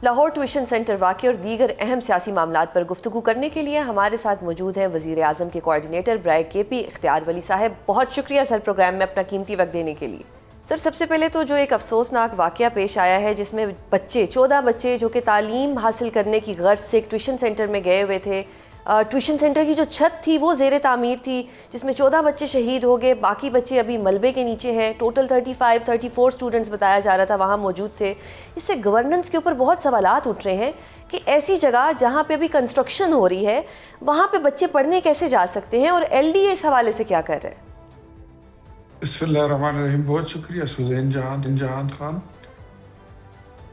Lahore tuition centre واقعے اور دیگر اہم سیاسی معاملات پر گفتگو کرنے کے لیے ہمارے ساتھ موجود ہیں وزیر اعظم کے کوارڈینیٹر برائے کے پی اختیار ولی صاحب. بہت شکریہ سر پروگرام میں اپنا قیمتی وقت دینے کے لیے. سر سب سے پہلے تو جو ایک افسوسناک واقعہ پیش آیا ہے جس میں 14 بچے جو کہ تعلیم حاصل کرنے کی غرض سے ایک ٹیوشن سینٹر میں گئے ہوئے تھے. ٹیوشن سینٹر کی جو چھت تھی وہ زیر تعمیر تھی جس میں 14 بچے شہید ہو گئے. باقی بچے ابھی ملبے کے نیچے ہیں. ٹوٹل 34 اسٹوڈنٹس بتایا جا رہا تھا وہاں موجود تھے. اس سے گورننس کے اوپر بہت سوالات اٹھ رہے ہیں کہ ایسی جگہ جہاں پہ ابھی کنسٹرکشن ہو رہی ہے وہاں پہ بچے پڑھنے کیسے جا سکتے ہیں اور ایل ڈی اے اس حوالے سے کیا کر رہے ہیں؟ بسم اللہ الرحمن الرحیم. بہت شکریہ سوزین جہان Khan.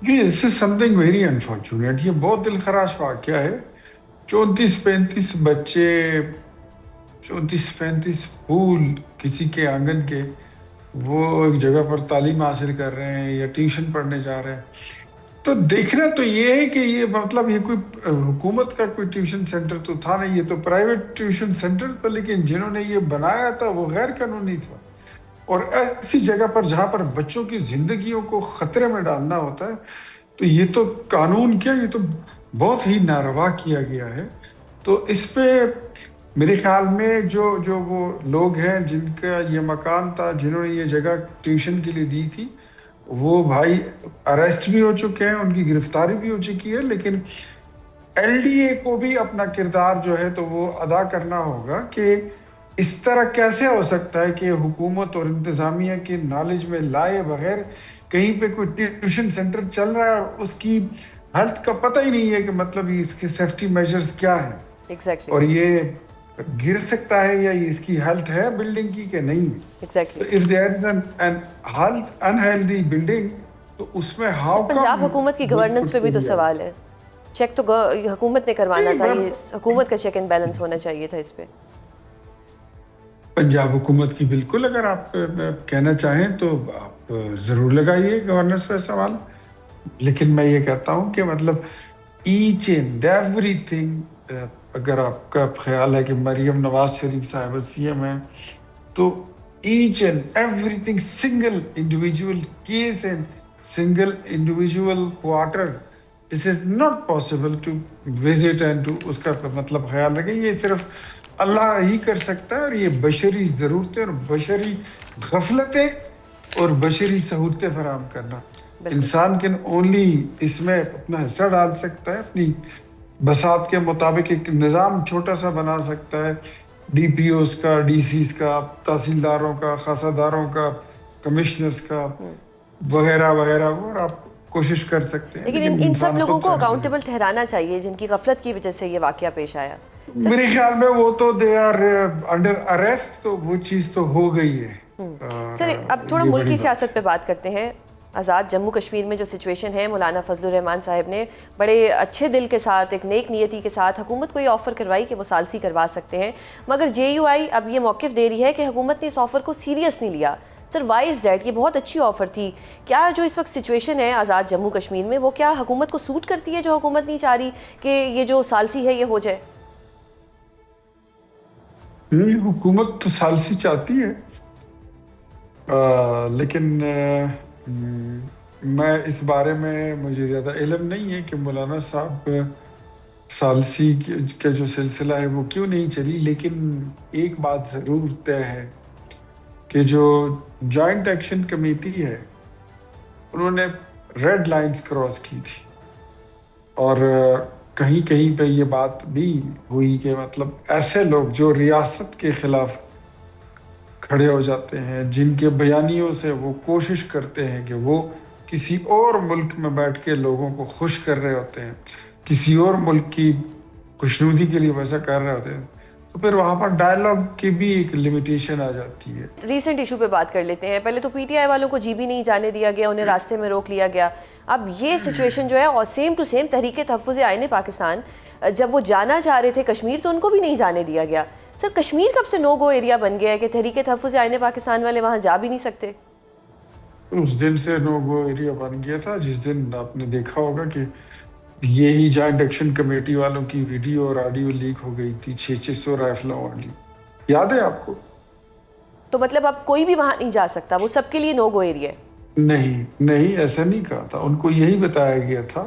This is something very unfortunate. یہ بہت دلخراش واقعہ ہے. 34-35 بچے 34-35 پھول کسی کے آنگن کے وہ ایک جگہ پر تعلیم حاصل کر رہے ہیں یا ٹیوشن پڑھنے جا رہے ہیں. تو دیکھنا تو یہ ہے کہ یہ مطلب یہ کوئی حکومت کا کوئی ٹیوشن سینٹر تو تھا نہیں, یہ تو پرائیویٹ ٹیوشن سینٹر تھا, لیکن جنہوں نے یہ بنایا تھا وہ غیر قانونی تھا. اور ایسی جگہ پر جہاں پر بچوں کی زندگیوں کو خطرے میں ڈالنا ہوتا ہے تو یہ تو قانون کیا, یہ تو بہت ہی ناروا کیا گیا ہے. تو اس پہ میرے خیال میں جو وہ لوگ ہیں جن کا یہ مکان تھا, جنہوں نے یہ جگہ ٹیوشن کے لیے دی تھی, وہ بھائی اریسٹ بھی ہو چکے ہیں, ان کی گرفتاری بھی ہو چکی ہے. لیکن ایل ڈی اے کو بھی اپنا کردار جو ہے تو وہ ادا کرنا ہوگا کہ اس طرح کیسے ہو سکتا ہے کہ حکومت اور انتظامیہ کی نالج میں لائے بغیر کہیں پہ کوئی ٹیوشن سینٹر چل رہا ہے اور اس کی ہیلتھ کا پتہ ہی نہیں ہے کہ مطلب اس کے سیفٹی میجرز کیا ہیں. اور یہ گر سکتا ہے یا اس کی ہیلتھ ہے بلڈنگ کی کہ نہیں. if there is an unhealthy building تو اس میں پنجاب حکومت کی گورننس پہ بھی تو سوال ہے. چیک تو حکومت نے کروانا تھا, یہ حکومت کا چیک اینڈ بیلنس ہونا چاہیے تھا اس پہ. پنجاب حکومت کی بالکل, اگر آپ کہنا چاہیں تو آپ ضرور لگائیے گورننس پہ سوال. لیکن میں یہ کہتا ہوں کہ مطلب ایچ اینڈ ایوری تھنگ, اگر آپ کا خیال ہے کہ مریم نواز شریف صاحب سی ایم ہیں تو H and everything, single individual case and single individual quarter, this is not possible to visit and to اس کا مطلب خیال رکھیں. یہ صرف اللہ ہی کر سکتا ہے, اور یہ بشری ضرورتیں اور بشری غفلتیں اور بشری سہولتیں فراہم کرنا. انسان کن اونلی اس میں اپنا حصہ ڈال سکتا ہے, اپنی بساط کے مطابق ایک نظام چھوٹا سا بنا سکتا ہے, ڈی پی اوز کا, ڈی سیز کا, تحصیلداروں کا, خاصاداروں کا, کمشنرز کا وغیرہ وغیرہ, اور آپ کوشش کر سکتے ہیں. لیکن ان سب لوگوں کو اکاؤنٹیبل ٹھہرانا چاہیے جن کی غفلت کی وجہ سے یہ واقعہ پیش آیا. میرے خیال میں وہ تو دے آر انڈر اریسٹ, تو وہ چیز تو ہو گئی ہے. سر اب تھوڑا ملک کی سیاست پہ بات کرتے ہیں. آزاد جموں کشمیر میں جو سچویشن ہے, مولانا فضل الرحمان صاحب نے بڑے اچھے دل کے ساتھ, ایک نیک نیتی کے ساتھ حکومت کو یہ آفر کروائی کہ وہ ثالثی کروا سکتے ہیں, مگر جے یو آئی اب یہ موقف دے رہی ہے کہ حکومت نے اس آفر کو سیریس نہیں لیا. سر وائی از دیٹ؟ یہ بہت اچھی آفر تھی. کیا جو اس وقت سچویشن ہے آزاد جموں کشمیر میں وہ کیا حکومت کو سوٹ کرتی ہے, جو حکومت نہیں چاہ رہی کہ یہ جو ثالثی ہے یہ ہو جائے؟ حکومت تو ثالثی چاہتی ہے, لیکن میں اس بارے میں مجھے زیادہ علم نہیں ہے کہ مولانا صاحب ثالثی کا جو سلسلہ ہے وہ کیوں نہیں چلی. لیکن ایک بات ضرور طے ہے کہ جو جوائنٹ ایکشن کمیٹی ہے انہوں نے ریڈ لائنز کراس کی تھی, اور کہیں کہیں پہ یہ بات بھی ہوئی کہ مطلب ایسے لوگ جو ریاست کے خلاف کھڑے ہو جاتے ہیں, جن کے بیانیوں سے وہ کوشش کرتے ہیں کہ وہ کسی اور ملک میں بیٹھ کے لوگوں کو خوش کر رہے ہوتے ہیں, کسی اور ملک کی خوشنودی کے لیے ویسا کر رہے ہوتے ہیں, تو پھر وہاں پر ڈائیلاگ کی بھی ایک لمیٹیشن آ جاتی ہے. ریسنٹ ایشو پہ بات کر لیتے ہیں. پہلے تو پی ٹی آئی والوں کو جی بھی نہیں جانے دیا گیا, انہیں راستے میں روک لیا گیا. اب یہ سچویشن جو ہے, اور سیم ٹو سیم تحریک تحفظ آئین پاکستان جب وہ جانا چاہ رہے تھے کشمیر تو ان کو بھی نہیں جانے دیا گیا. سر کشمیر کب سے نو گو ایریا بن گیا ہے کہ تحریک تحفظ آئین پاکستان والے وہاں جا بھی نہیں سکتے؟ اس دن سے نو گو ایریا بن گیا تھا جس دن آپ نے دیکھا ہوگا کہ یہی جوائنٹ ایکشن کمیٹی والوں کی ویڈیو اور آڈیو لیک ہو گئی تھی 600 رائفلوں والی, یاد ہے آپ کو؟ تو مطلب اب کوئی بھی وہاں نہیں جا سکتا, وہ سب کے لیے نو گو ایریا ہے. نہیں ایسا نہیں کہا تھا. ان کو یہی بتایا گیا تھا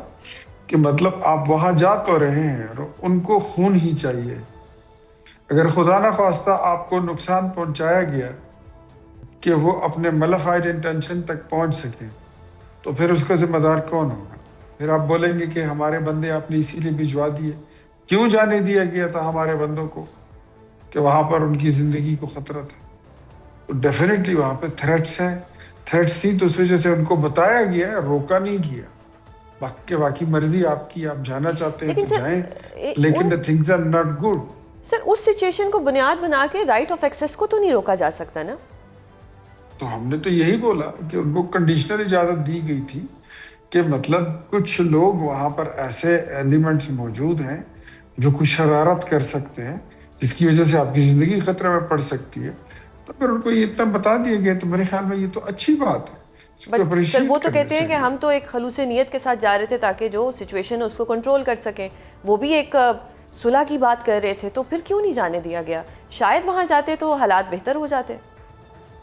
کہ مطلب آپ وہاں جا تو رہے ہیں اور ان کو خون ہی چاہیے. اگر خدا نہ خواستہ آپ کو نقصان پہنچایا گیا کہ وہ اپنے ملفائڈ انٹینشن تک پہنچ سکیں تو پھر اس کا ذمہ دار کون ہوگا؟ پھر آپ بولیں گے کہ ہمارے بندے آپ نے اسی لیے بھجوا دیے. کیوں جانے دیا گیا تھا ہمارے بندوں کو؟ کہ وہاں پر ان کی زندگی کو خطرہ تھا. تو ڈیفینیٹلی وہاں پہ تھریٹس ہیں. تھریٹس تھی تو اس وجہ سے ان کو بتایا گیا ہے، روکا نہیں گیا. باقی مرضی آپ کی، آپ جانا چاہتے ہیں لیکن تو سر جائیں، لیکن the things are not good. Sir اس سچویشن کو بنیاد بنا کے رائٹ آف ایکسیس کو تو نہیں روکا جا سکتا نا؟ تو ہم نے تو یہی بولا کہ ان کو کنڈیشنل اجازت دی گئی تھی کہ مطلب کچھ لوگ وہاں پر ایسے ایلیمنٹس موجود ہیں جو کچھ شرارت کر سکتے ہیں جس کی وجہ سے آپ کی زندگی خطرے میں پڑ سکتی ہے. تو پھر ان کو یہ اتنا بتا دیا گیا تو میرے خیال میں یہ تو اچھی بات ہے. بٹ سر وہ تو کہتے ہیں کہ ہم تو ایک خلوص نیت کے ساتھ جا رہے تھے تاکہ جو سچویشن ہے اس کو کنٹرول کر سکیں. وہ بھی ایک صلح کی بات کر رہے تھے، تو پھر کیوں نہیں جانے دیا گیا؟ شاید وہاں جاتے تو حالات بہتر ہو جاتے.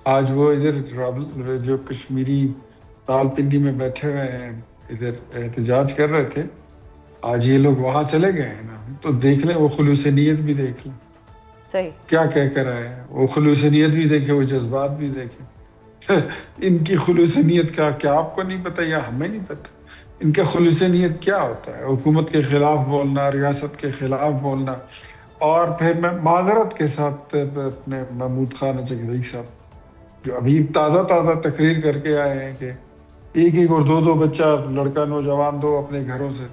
آج وہ ادھر جو کشمیری رال پنڈی میں بیٹھے ہوئے ہیں ادھر احتجاج کر رہے تھے، آج یہ لوگ وہاں چلے گئے ہیں نا، تو دیکھ لیں وہ خلوص نیت بھی دیکھ لیں صحیح کیا کہہ کر آئے ہیں. وہ خلوص نیت بھی دیکھیں، وہ جذبات بھی دیکھیں. ان کی خلوص نیت کا کیا آپ کو نہیں پتہ یا ہمیں نہیں پتہ؟ ان کا خلوص نیت کیا ہوتا ہے؟ حکومت کے خلاف بولنا، ریاست کے خلاف بولنا. اور پھر میں معذرت کے ساتھ اپنے محمود خان چکھدئی صاحب جو ابھی تازہ تقریر کر کے آئے ہیں کہ ایک اور دو بچہ لڑکا نوجوان دو اپنے گھروں سے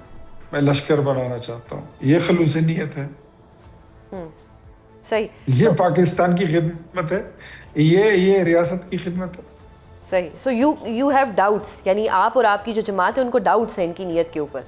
میں لشکر بنانا چاہتا ہوں، یہ خلوص نیت ہے؟ صحیح. یہ پاکستان کی خدمت ہے؟ یہ ریاست کی خدمت ہے؟ صحیح. سو یو ہیو ڈاؤٹس، یعنی آپ اور آپ کی جو جماعت ہے ان کو ڈاؤٹس ہیں ان کی نیت کے اوپر؟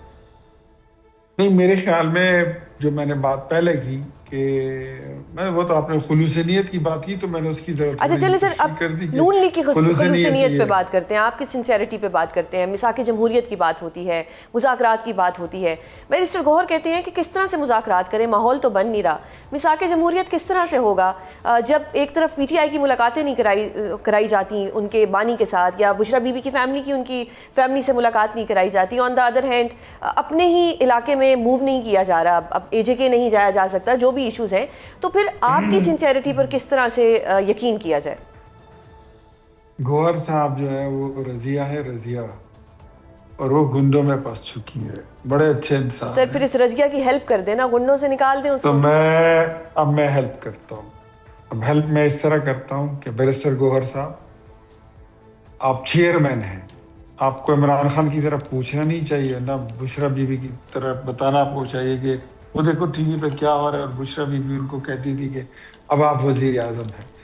نہیں، میرے خیال میں جو میں نے بات پہلے کی کہ میں وہ تو آپ نے خلوص نیت کی بات کی تو میں نے اس کی اچھا چلیں سر، اب کر دی کہ نون لیگ کی خلوص نیت پہ یہ بات کرتے ہیں، آپ کی سنسیئرٹی پہ بات کرتے ہیں. میثاق جمہوریت کی بات ہوتی ہے، مذاکرات کی بات ہوتی ہے. بیرسٹر گوہر کہتے ہیں کہ کس طرح سے مذاکرات کریں، ماحول تو بن نہیں رہا. میثاق جمہوریت کس طرح سے ہوگا جب ایک طرف پی ٹی آئی کی ملاقاتیں نہیں کرائی جاتی ان کے بانی کے ساتھ، یا بشرا بی بی کی فیملی کی ان کی فیملی سے ملاقات نہیں کرائی جاتی. آن دا ادر ہینڈ اپنے ہی علاقے میں موو نہیں کیا جا رہا، اب اے جے کے نہیں جایا جا سکتا، جو بھی ایشوز ہیں. تو پھر آپ کی سنسیئرٹی پر کس طرح سے یقین کیا جائے؟ گوہر صاحب جو ہے وہ رضیہ اور وہ گنڈوں میں پھنس چکی ہے. بڑے اچھے انسان سر پھر اس رضیہ کی ہیلپ کر دینا، گنڈوں سے نکال دیں اس تو کو. میں ہیلپ کرتا ہوں. اب ہیلپ میں اس طرح کرتا ہوں کہ بیرسٹر گوہر صاحب آپ چیئرمین ہیں، آپ کو عمران خان کی طرف پوچھنا نہیں چاہیے، نہ بشرا بی بی کی طرف بتانا آپ کو چاہیے کہ وہ دیکھو ٹی وی پہ کیا ہو رہا ہے. اور بشرا بی بی ان کو کہتی تھی کہ اب آپ وزیر اعظم ہیں.